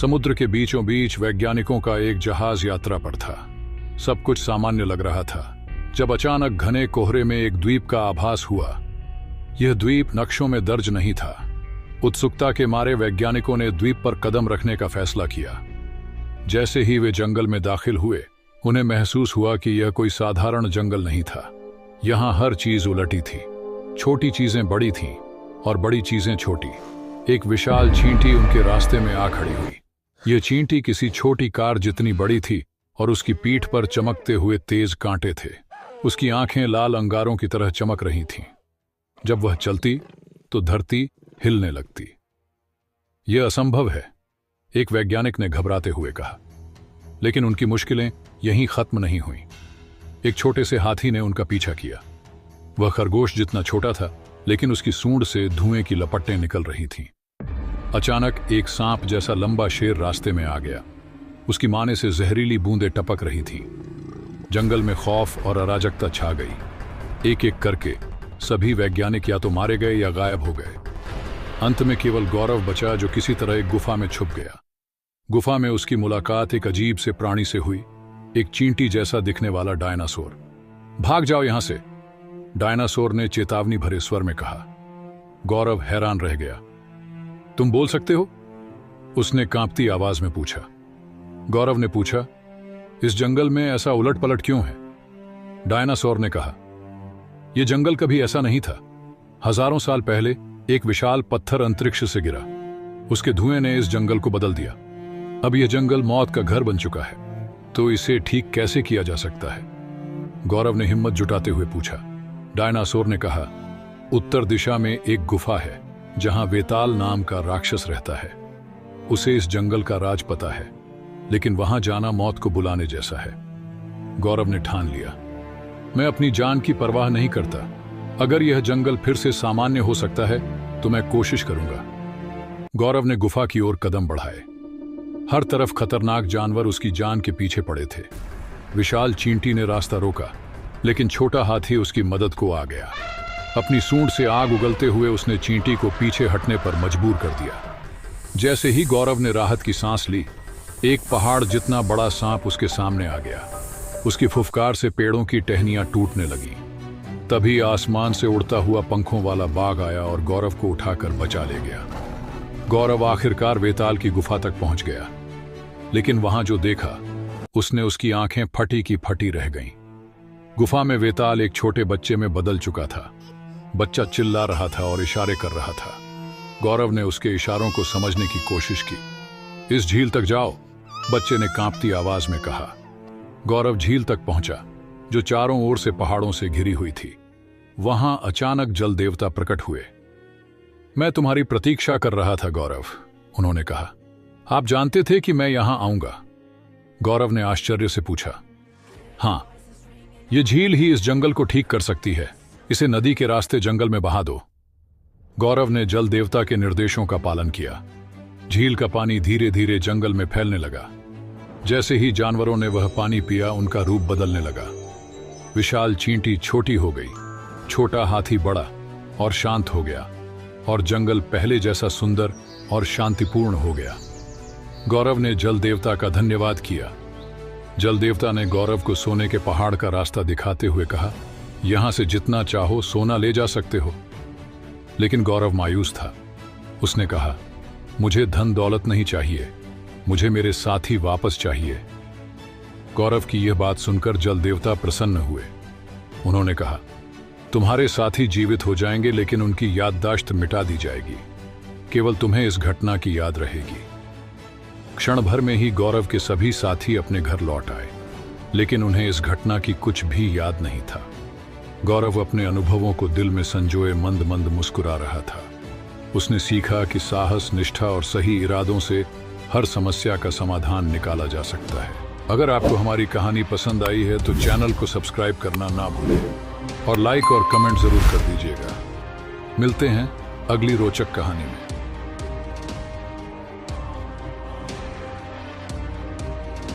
समुद्र के बीचों बीच वैज्ञानिकों का एक जहाज यात्रा पर था। सब कुछ सामान्य लग रहा था जब अचानक घने कोहरे में एक द्वीप का आभास हुआ। यह द्वीप नक्शों में दर्ज नहीं था। उत्सुकता के मारे वैज्ञानिकों ने द्वीप पर कदम रखने का फैसला किया। जैसे ही वे जंगल में दाखिल हुए, उन्हें महसूस हुआ कि यह कोई साधारण जंगल नहीं था। यहाँ हर चीज उलटी थी। छोटी चीजें बड़ी थीं और बड़ी चीजें छोटी। एक विशाल चींटी उनके रास्ते में आ खड़ी हुई। यह चींटी किसी छोटी कार जितनी बड़ी थी और उसकी पीठ पर चमकते हुए तेज कांटे थे। उसकी आंखें लाल अंगारों की तरह चमक रही थीं। जब वह चलती तो धरती हिलने लगती। यह असंभव है, एक वैज्ञानिक ने घबराते हुए कहा। लेकिन उनकी मुश्किलें यहीं खत्म नहीं हुईं। एक छोटे से हाथी ने उनका पीछा किया। वह खरगोश जितना छोटा था, लेकिन उसकी सूंड से धुएं की लपटें निकल रही थीं। अचानक एक सांप जैसा लंबा शेर रास्ते में आ गया। उसकी माने से जहरीली बूंदें टपक रही थीं। जंगल में खौफ और अराजकता छा गई। एक एक करके सभी वैज्ञानिक या तो मारे गए या गायब हो गए। अंत में केवल गौरव बचा, जो किसी तरह एक गुफा में छुप गया। गुफा में उसकी मुलाकात एक अजीब से प्राणी से हुई, एक चींटी जैसा दिखने वाला डायनासोर। भाग जाओ यहां से, डायनासोर ने चेतावनी भरे स्वर में कहा। गौरव हैरान रह गया। तुम बोल सकते हो? उसने कांपती आवाज में पूछा। गौरव ने पूछा, इस जंगल में ऐसा उलट पलट क्यों है? डायनासोर ने कहा, यह जंगल कभी ऐसा नहीं था। हजारों साल पहले एक विशाल पत्थर अंतरिक्ष से गिरा। उसके धुएं ने इस जंगल को बदल दिया। अब यह जंगल मौत का घर बन चुका है। तो इसे ठीक कैसे किया जा सकता है? गौरव ने हिम्मत जुटाते हुए पूछा। डायनासोर ने कहा, उत्तर दिशा में एक गुफा है जहां वेताल नाम का राक्षस रहता है। उसे इस जंगल का राज पता है, लेकिन वहां जाना मौत को बुलाने जैसा है। गौरव ने ठान लिया, मैं अपनी जान की परवाह नहीं करता। अगर यह जंगल फिर से सामान्य हो सकता है तो मैं कोशिश करूंगा। गौरव ने गुफा की ओर कदम बढ़ाए। हर तरफ खतरनाक जानवर उसकी जान के पीछे पड़े थे। विशाल चींटी ने रास्ता रोका, लेकिन छोटा हाथी उसकी मदद को आ गया। अपनी सूंड से आग उगलते हुए उसने चींटी को पीछे हटने पर मजबूर कर दिया। जैसे ही गौरव ने राहत की सांस ली, एक पहाड़ जितना बड़ा सांप उसके सामने आ गया। उसकी फुफकार से पेड़ों की टहनियां टूटने लगी। तभी आसमान से उड़ता हुआ पंखों वाला बाघ आया और गौरव को उठाकर बचा ले गया। गौरव आखिरकार वेताल की गुफा तक पहुंच गया, लेकिन वहां जो देखा, उसने उसकी आंखें फटी की फटी रह गईं। गुफा में वेताल एक छोटे बच्चे में बदल चुका था। बच्चा चिल्ला रहा था और इशारे कर रहा था। गौरव ने उसके इशारों को समझने की कोशिश की। इस झील तक जाओ, बच्चे ने कांपती आवाज में कहा। गौरव झील तक पहुंचा, जो चारों ओर से पहाड़ों से घिरी हुई थी। वहां अचानक जल देवता प्रकट हुए। मैं तुम्हारी प्रतीक्षा कर रहा था गौरव, उन्होंने कहा। आप जानते थे कि मैं यहां आऊंगा? गौरव ने आश्चर्य से पूछा। हां, यह झील ही इस जंगल को ठीक कर सकती है। इसे नदी के रास्ते जंगल में बहा दो। गौरव ने जल देवता के निर्देशों का पालन किया। झील का पानी धीरे धीरे जंगल में फैलने लगा। जैसे ही जानवरों ने वह पानी पिया, उनका रूप बदलने लगा। विशाल चींटी छोटी हो गई, छोटा हाथी बड़ा और शांत हो गया, और जंगल पहले जैसा सुंदर और शांतिपूर्ण हो गया। गौरव ने जल देवता का धन्यवाद किया। जल देवता ने गौरव को सोने के पहाड़ का रास्ता दिखाते हुए कहा, यहां से जितना चाहो सोना ले जा सकते हो। लेकिन गौरव मायूस था। उसने कहा, मुझे धन दौलत नहीं चाहिए, मुझे मेरे साथी वापस चाहिए। गौरव की यह बात सुनकर जल देवता प्रसन्न हुए। उन्होंने कहा, तुम्हारे साथी जीवित हो जाएंगे, लेकिन उनकी याददाश्त मिटा दी जाएगी। केवल तुम्हें इस घटना की याद रहेगी। क्षण भर में ही गौरव के सभी साथी अपने घर लौट आए, लेकिन उन्हें इस घटना की कुछ भी याद नहीं था। गौरव अपने अनुभवों को दिल में संजोए मंद मंद मुस्कुरा रहा था। उसने सीखा कि साहस, निष्ठा और सही इरादों से हर समस्या का समाधान निकाला जा सकता है। अगर आपको हमारी कहानी पसंद आई है तो चैनल को सब्सक्राइब करना ना भूलें और लाइक और कमेंट जरूर कर दीजिएगा। मिलते हैं अगली रोचक कहानी में।